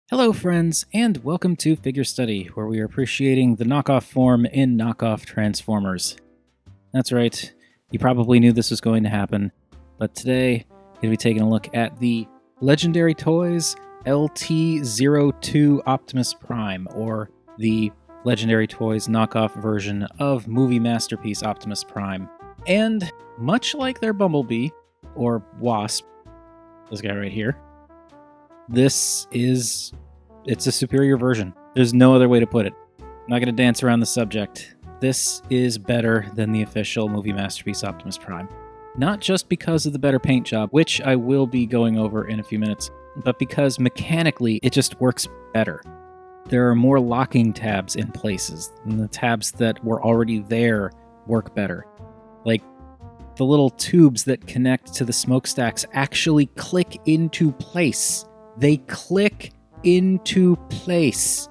Hello friends, and welcome to Figure Study, where we are appreciating the knockoff form in Knockoff Transformers. That's right, you probably knew this was going to happen, but today we're going to be taking a look at the Legendary Toys LT02 Optimus Prime, or the Legendary Toys knockoff version of movie masterpiece Optimus Prime. And much like their Bumblebee, or Wasp, this guy right here, it's a superior version. There's no other way to put it. I'm not going to dance around the subject. This is better than the official movie masterpiece Optimus Prime. Not just because of the better paint job, which I will be going over in a few minutes, but because mechanically it just works better. There are more locking tabs in places, and the tabs that were already there work better. Like, the little tubes that connect to the smokestacks actually click into place. They click into place.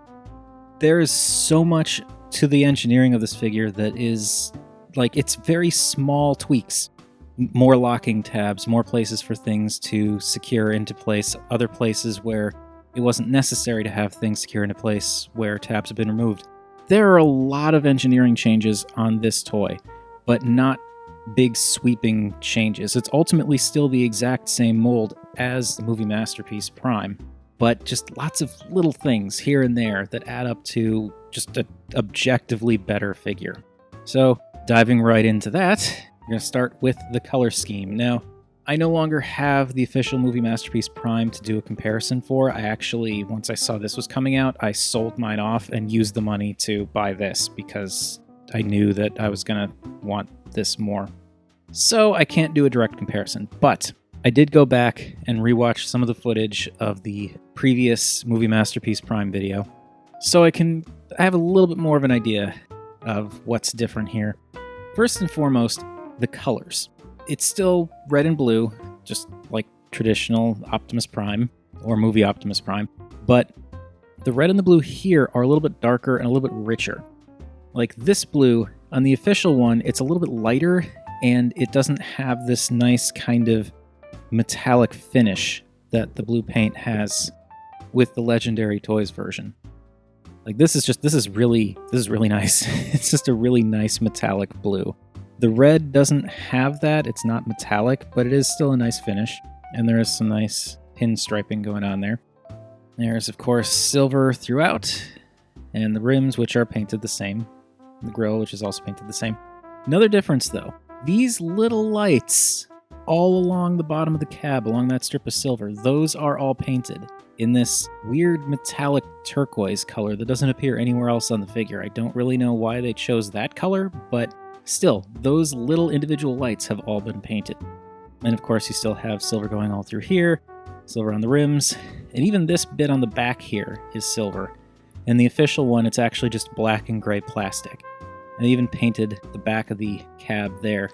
There is so much to the engineering of this figure that is, it's very small tweaks. More locking tabs, more places for things to secure into place, other places where it wasn't necessary to have things secure into place where tabs have been removed. There are a lot of engineering changes on this toy, but not big sweeping changes. It's ultimately still the exact same mold as the movie masterpiece Prime, but just lots of little things here and there that add up to just an objectively better figure. So, diving right into that, we're going to start with the color scheme. Now, I no longer have the official movie masterpiece Prime to do a comparison for. I actually, once I saw this was coming out, I sold mine off and used the money to buy this because I knew that I was going to want this more. So I can't do a direct comparison, but I did go back and rewatch some of the footage of the previous movie masterpiece Prime video, so I have a little bit more of an idea of what's different here. First and foremost, the colors. It's still red and blue, just like traditional Optimus Prime or movie Optimus Prime, but the red and the blue here are a little bit darker and a little bit richer. Like this blue, on the official one, it's a little bit lighter, and it doesn't have this nice kind of metallic finish that the blue paint has with the Legendary Toys version. Like this is really nice. It's just a really nice metallic blue. The red doesn't have that. It's not metallic, but it is still a nice finish, and there is some nice pinstriping going on there. There's, of course, silver throughout, and the rims, which are painted the same. The grille, which is also painted the same. Another difference, though, these little lights all along the bottom of the cab, along that strip of silver, those are all painted in this weird metallic turquoise color that doesn't appear anywhere else on the figure. I don't really know why they chose that color, but still, those little individual lights have all been painted. And of course, you still have silver going all through here, silver on the rims, and even this bit on the back here is silver. In the official one, it's actually just black and gray plastic. I even painted the back of the cab there.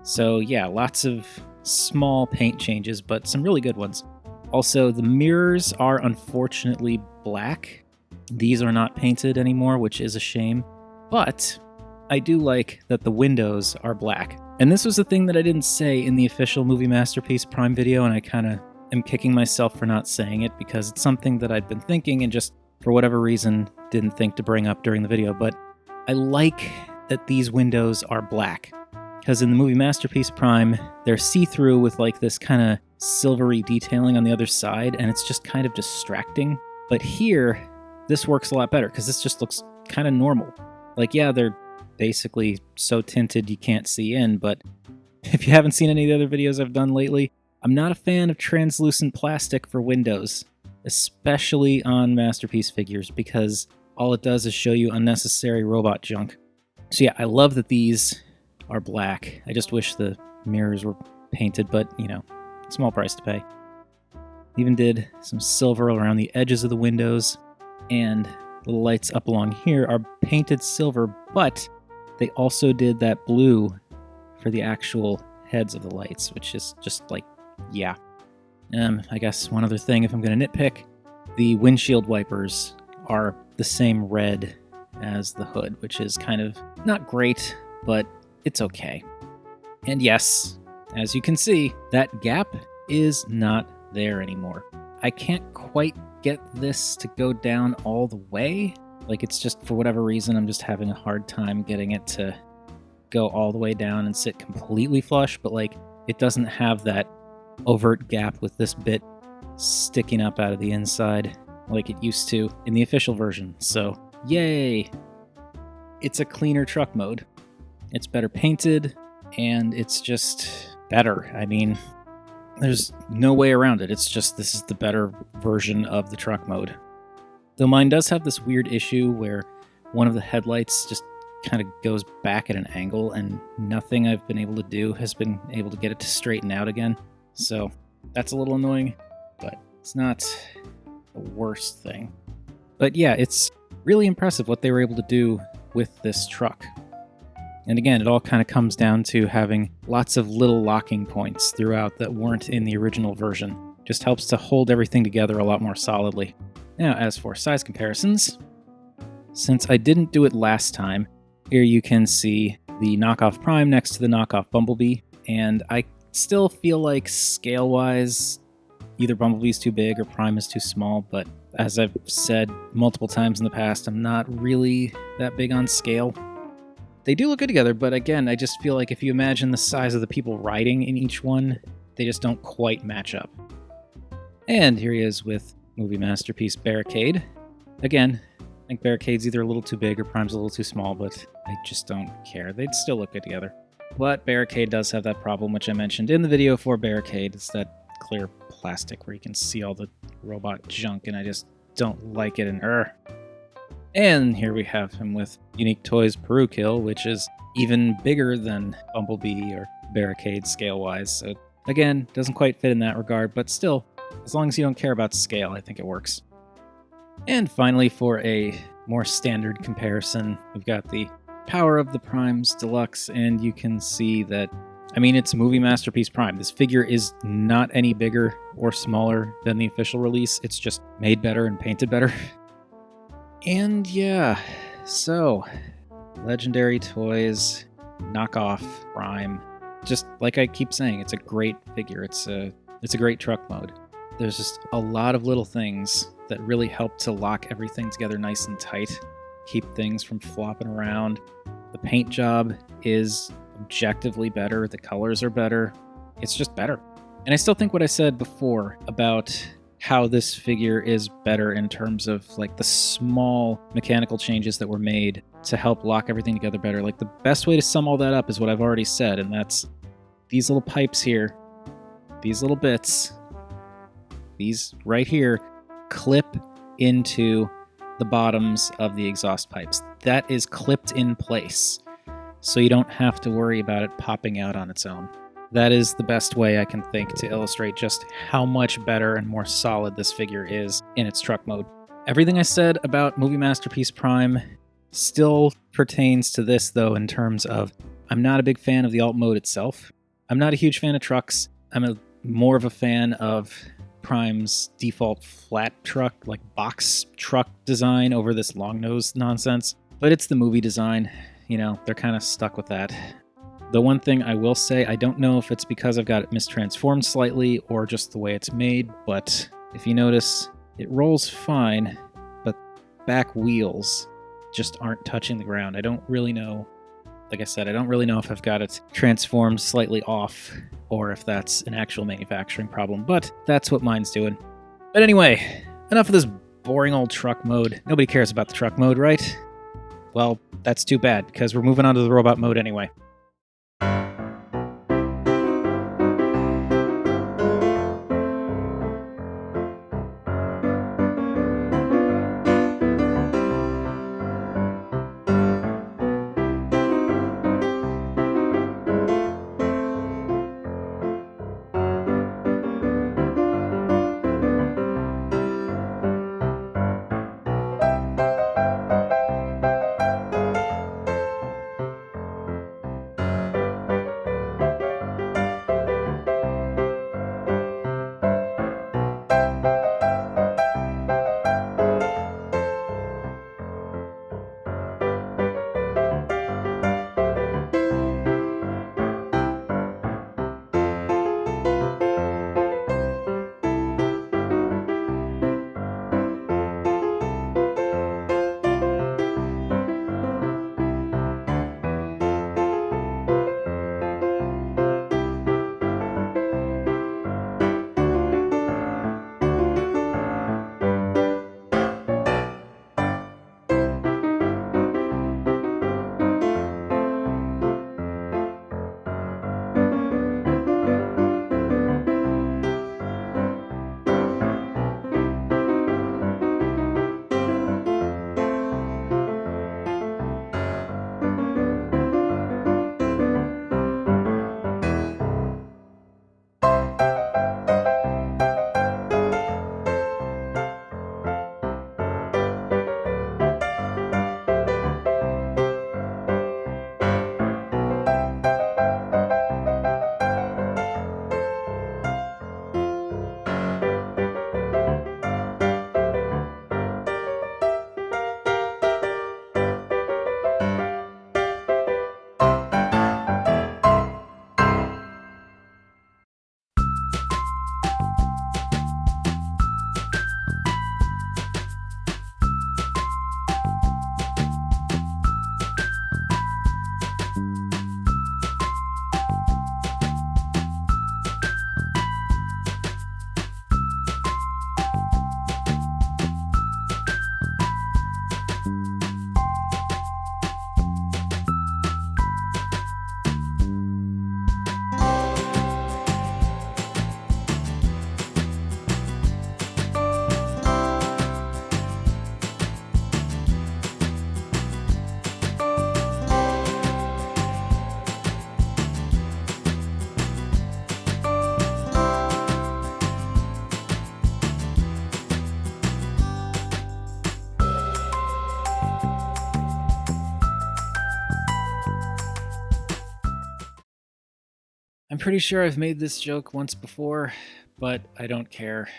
So yeah, lots of small paint changes, but some really good ones. Also, the mirrors are unfortunately black. These are not painted anymore, which is a shame. But I do like that the windows are black. And this was the thing that I didn't say in the official movie masterpiece Prime video, and I kind of am kicking myself for not saying it because it's something that I'd been thinking and just for whatever reason didn't think to bring up during the video. But I like that these windows are black, because in the movie masterpiece Prime, they're see-through with like this kind of silvery detailing on the other side, and it's just kind of distracting. But here, this works a lot better because this just looks kind of normal. Like, yeah, they're basically so tinted you can't see in, but if you haven't seen any of the other videos I've done lately, I'm not a fan of translucent plastic for windows, especially on masterpiece figures, because all it does is show you unnecessary robot junk. So yeah, I love that these are black. I just wish the mirrors were painted, but, small price to pay. Even did some silver around the edges of the windows, and the lights up along here are painted silver, but they also did that blue for the actual heads of the lights, which is just yeah. I guess one other thing, if I'm going to nitpick, the windshield wipers are the same red as the hood, which is kind of not great, but it's okay. And yes, as you can see, that gap is not there anymore. I can't quite get this to go down all the way. Like, it's just, for whatever reason, I'm just having a hard time getting it to go all the way down and sit completely flush, but like, it doesn't have that overt gap with this bit sticking up out of the inside like it used to in the official version. So, yay! It's a cleaner truck mode. It's better painted, and it's just better. I mean, there's no way around it. It's just, this is the better version of the truck mode. Though mine does have this weird issue where one of the headlights just kind of goes back at an angle, and nothing I've been able to do has been able to get it to straighten out again. So that's a little annoying, but it's not the worst thing. But yeah, it's really impressive what they were able to do with this truck. And again, it all kind of comes down to having lots of little locking points throughout that weren't in the original version. Just helps to hold everything together a lot more solidly. Now, as for size comparisons, since I didn't do it last time, here you can see the Knockoff Prime next to the Knockoff Bumblebee, and I still feel like scale-wise, either Bumblebee's too big or Prime is too small, but as I've said multiple times in the past, I'm not really that big on scale. They do look good together, but again, I just feel like if you imagine the size of the people riding in each one, they just don't quite match up. And here he is with Movie Masterpiece Barricade. Again, I think Barricade's either a little too big or Prime's a little too small, but I just don't care. They'd still look good together. But Barricade does have that problem, which I mentioned in the video for Barricade. It's that clear plastic where you can see all the robot junk, and I just don't like it. And here we have him with Unique Toys Peru Kill, which is even bigger than Bumblebee or Barricade scale-wise. So again, doesn't quite fit in that regard, but still, as long as you don't care about scale, I think it works. And finally, for a more standard comparison, we've got the Power of the Primes Deluxe, and you can see that, I mean, it's Movie Masterpiece Prime. This figure is not any bigger or smaller than the official release. It's just made better and painted better. And yeah, so Legendary Toys Knockoff Prime. Just like I keep saying, it's a great figure. It's a great truck mode. There's just a lot of little things that really help to lock everything together nice and tight, keep things from flopping around. The paint job is objectively better. The colors are better. It's just better. And I still think what I said before about how this figure is better in terms of like the small mechanical changes that were made to help lock everything together better. Like, the best way to sum all that up is what I've already said, and that's these little pipes here, these little bits, these right here, clip into the bottoms of the exhaust pipes. That is clipped in place, so you don't have to worry about it popping out on its own. That is the best way I can think to illustrate just how much better and more solid this figure is in its truck mode. Everything I said about Movie Masterpiece Prime still pertains to this, though, in terms of I'm not a big fan of the alt mode itself. I'm not a huge fan of trucks. I'm more of a fan of Prime's default flat truck, like box truck design over this long nose nonsense. But it's the movie design. You know, they're kind of stuck with that. The one thing I will say, I don't know if it's because I've got it mistransformed slightly or just the way it's made, but if you notice, it rolls fine, but back wheels just aren't touching the ground. I don't really know. Like I said, I don't really know if I've got it transformed slightly off or if that's an actual manufacturing problem, but that's what mine's doing. But anyway, enough of this boring old truck mode. Nobody cares about the truck mode, right? Well, that's too bad, because we're moving on to the robot mode anyway. I'm pretty sure I've made this joke once before, but I don't care.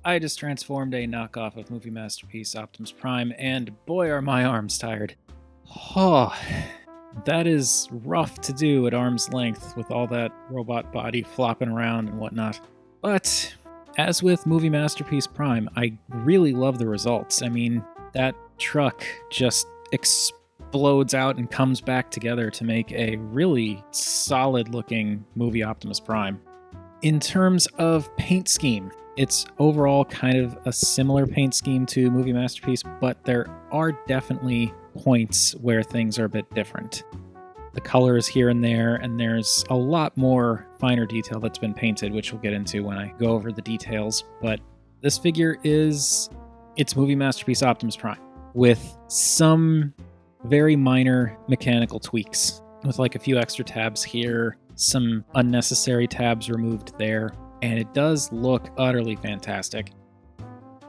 I just transformed a knockoff of Movie Masterpiece Optimus Prime, and boy are my arms tired. Oh, that is rough to do at arm's length with all that robot body flopping around and whatnot. But as with Movie Masterpiece Prime, I really love the results. I mean, that truck just explodes out and comes back together to make a really solid-looking Movie Optimus Prime. In terms of paint scheme, it's overall kind of a similar paint scheme to Movie Masterpiece, but there are definitely points where things are a bit different. The colors here and there's a lot more finer detail that's been painted, which we'll get into when I go over the details. But this figure it's Movie Masterpiece Optimus Prime, with some very minor mechanical tweaks, with like a few extra tabs here, some unnecessary tabs removed there, and it does look utterly fantastic.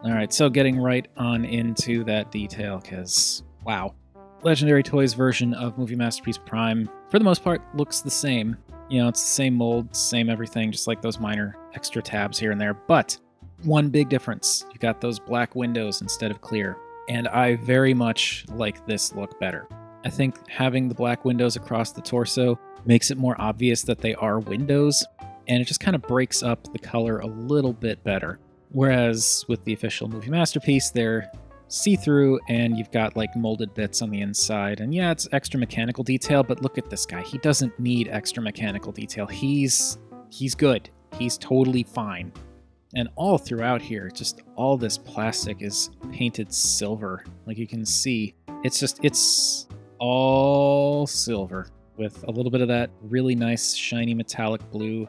All right, so getting right on into that detail, because wow. Legendary Toys version of Movie Masterpiece Prime, for the most part, looks the same. You know, it's the same mold, same everything, just like those minor extra tabs here and there. But one big difference, you've got those black windows instead of clear. And I very much like this look better. I think having the black windows across the torso makes it more obvious that they are windows, and it just kind of breaks up the color a little bit better. Whereas with the official Movie Masterpiece, they're see-through and you've got like molded bits on the inside. And yeah, it's extra mechanical detail, but look at this guy. He doesn't need extra mechanical detail. He's good. He's totally fine. And all throughout here, just all this plastic is painted silver. Like you can see, it's all silver with a little bit of that really nice shiny metallic blue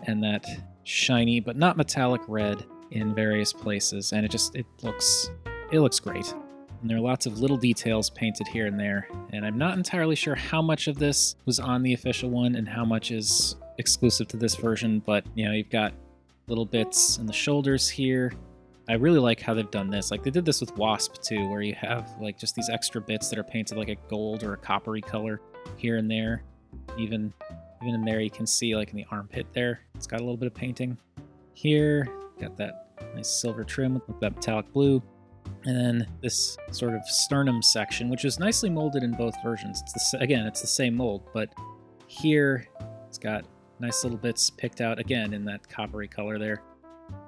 and that shiny but not metallic red in various places. And it looks great. And there are lots of little details painted here and there. And I'm not entirely sure how much of this was on the official one and how much is exclusive to this version, but you know, you've got little bits in the shoulders here. I really like how they've done this. Like they did this with Wasp too, where you have like just these extra bits that are painted like a gold or a coppery color here and there. Even in there you can see like in the armpit there, it's got a little bit of painting. Here, got that nice silver trim with that metallic blue. And then this sort of sternum section, which is nicely molded in both versions. It's the same mold, but here it's got nice little bits picked out again in that coppery color there.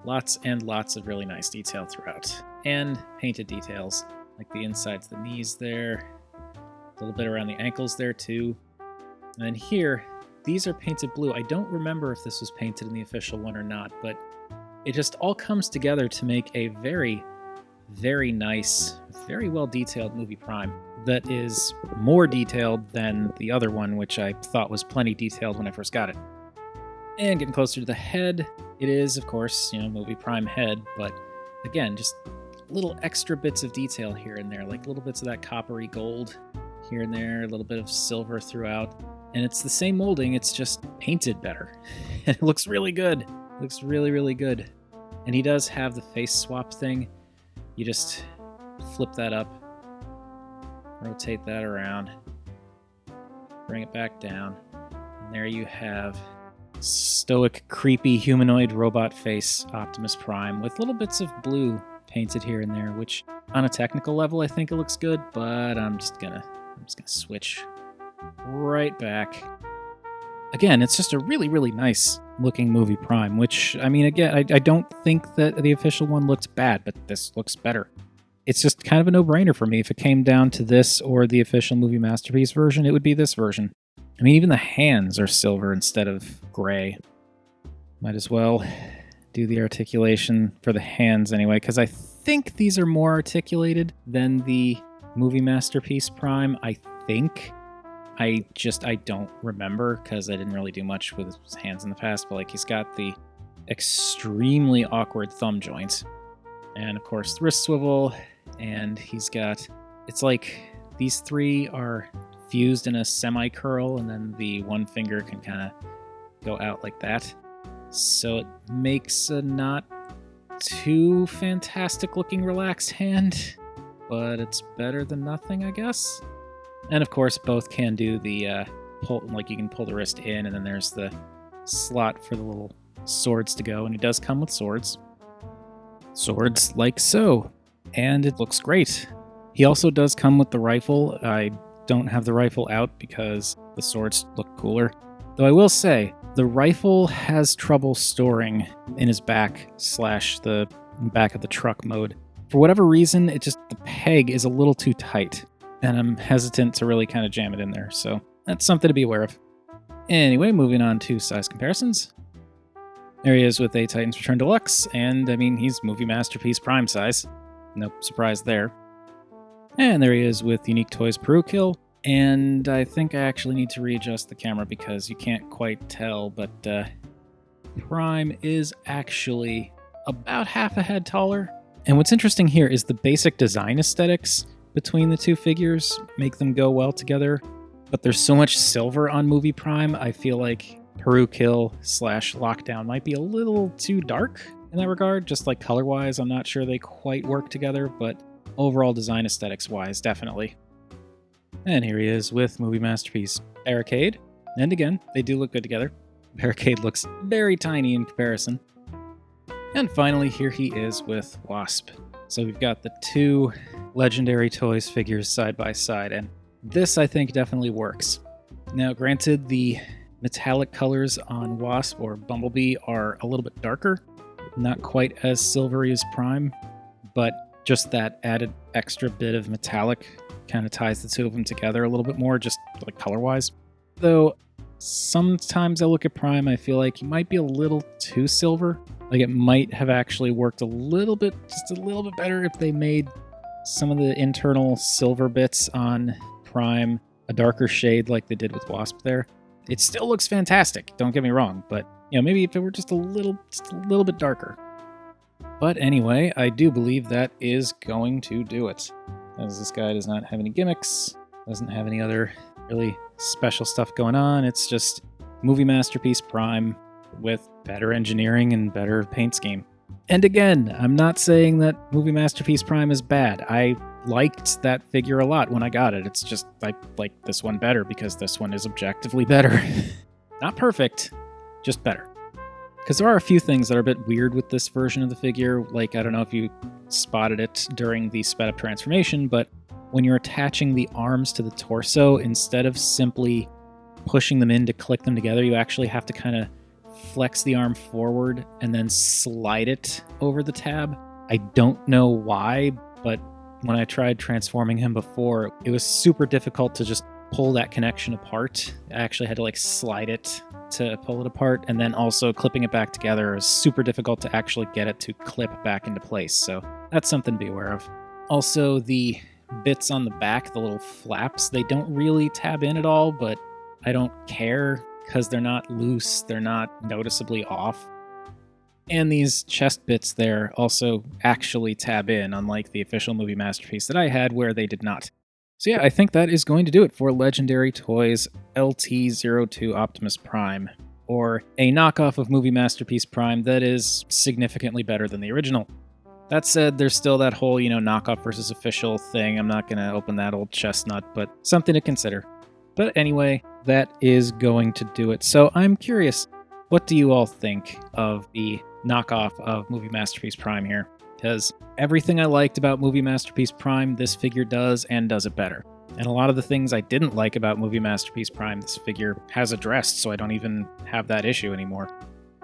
Lots and lots of really nice detail throughout. And painted details, like the insides of the knees there, a little bit around the ankles there too. And then here, these are painted blue. I don't remember if this was painted in the official one or not, but it just all comes together to make a very, very nice, very well detailed Movie Prime that is more detailed than the other one, which I thought was plenty detailed when I first got it. And getting closer to the head, it is, of course, Movie Prime head, but again, just little extra bits of detail here and there, like little bits of that coppery gold here and there, a little bit of silver throughout. And it's the same molding, it's just painted better. And it looks really good. It looks really, really good. And he does have the face swap thing. You just flip that up, rotate that around, bring it back down, and there you have stoic, creepy, humanoid robot face Optimus Prime with little bits of blue painted here and there, which on a technical level I think it looks good, but I'm just gonna switch right back. Again, it's just a really, really nice looking Movie Prime, which, I mean, again, I don't think that the official one looks bad, but this looks better. It's just kind of a no-brainer for me. If it came down to this or the official Movie Masterpiece version, it would be this version. I mean, even the hands are silver instead of gray. Might as well do the articulation for the hands anyway, because I think these are more articulated than the Movie Masterpiece Prime, I think. I don't remember because I didn't really do much with his hands in the past, but like he's got the extremely awkward thumb joint and of course the wrist swivel, and he's got, it's like these three are fused in a semi-curl and then the one finger can kind of go out like that. So it makes a not too fantastic looking relaxed hand, but it's better than nothing, I guess. And of course, both can do the pull, like you can pull the wrist in, and then there's the slot for the little swords to go, and he does come with swords. Swords like so, and it looks great. He also does come with the rifle. I don't have the rifle out because the swords look cooler. Though I will say, the rifle has trouble storing in his back / the back of the truck mode. For whatever reason, the peg is a little too tight, and I'm hesitant to really kind of jam it in there, so that's something to be aware of. Anyway, moving on to size comparisons. There he is with a Titans Return Deluxe, and I mean, he's Movie Masterpiece Prime size. No surprise there. And there he is with Unique Toys Peru Kill, and I think I actually need to readjust the camera because you can't quite tell, but Prime is actually about half a head taller. And what's interesting here is the basic design aesthetics between the two figures make them go well together, but there's so much silver on Movie Prime, I feel like Peru Kill / Lockdown might be a little too dark in that regard. Just like color-wise, I'm not sure they quite work together, but overall design aesthetics-wise, definitely. And here he is with Movie Masterpiece Barricade. And again, they do look good together. Barricade looks very tiny in comparison. And finally, here he is with Wasp. So we've got the two Legendary Toys figures side by side, and this I think definitely works. Now, granted, the metallic colors on Wasp or Bumblebee are a little bit darker, not quite as silvery as Prime, but just that added extra bit of metallic kind of ties the two of them together a little bit more, just like color-wise. Though sometimes I look at Prime, I feel like he might be a little too silver. Like it might have actually worked just a little bit better if they made some of the internal silver bits on Prime a darker shade like they did with Wasp there. It still looks fantastic, don't get me wrong, but maybe if it were just a little bit darker. But anyway, I do believe that is going to do it. As this guy does not have any gimmicks, doesn't have any other really special stuff going on. It's just Movie Masterpiece Prime with better engineering and better paint scheme. And again, I'm not saying that Movie Masterpiece Prime is bad. I liked that figure a lot when I got it. It's just I like this one better because this one is objectively better. Not perfect, just better. Because there are a few things that are a bit weird with this version of the figure. Like, I don't know if you spotted it during the sped up transformation, but when you're attaching the arms to the torso, instead of simply pushing them in to click them together, you actually have to kind of flex the arm forward and then slide it over the tab. I don't know why, but when I tried transforming him before, it was super difficult to just pull that connection apart. I actually had to slide it to pull it apart, and then also clipping it back together is super difficult to actually get it to clip back into place, so that's something to be aware of. Also, the bits on the back, the little flaps, they don't really tab in at all, but I don't care because they're not loose, they're not noticeably off. And these chest bits there also actually tab in, unlike the official Movie Masterpiece that I had where they did not. So yeah, I think that is going to do it for Legendary Toys LT02 Optimus Prime, or a knockoff of Movie Masterpiece Prime that is significantly better than the original. That said, there's still that whole, knockoff versus official thing. I'm not going to open that old chestnut, but something to consider. But anyway, that is going to do it. So I'm curious, what do you all think of the knockoff of Movie Masterpiece Prime here? Because everything I liked about Movie Masterpiece Prime, this figure does, and does it better. And a lot of the things I didn't like about Movie Masterpiece Prime, this figure has addressed, so I don't even have that issue anymore.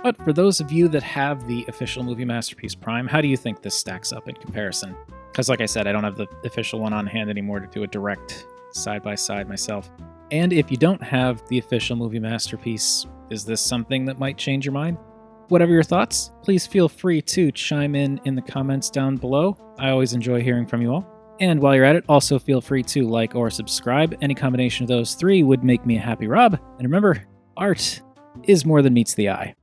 But for those of you that have the official Movie Masterpiece Prime, how do you think this stacks up in comparison? Because like I said, I don't have the official one on hand anymore to do a direct side-by-side myself. And if you don't have the official Movie Masterpiece, is this something that might change your mind? Whatever your thoughts, please feel free to chime in the comments down below. I always enjoy hearing from you all. And while you're at it, also feel free to like or subscribe. Any combination of those three would make me a happy Rob. And remember, art is more than meets the eye.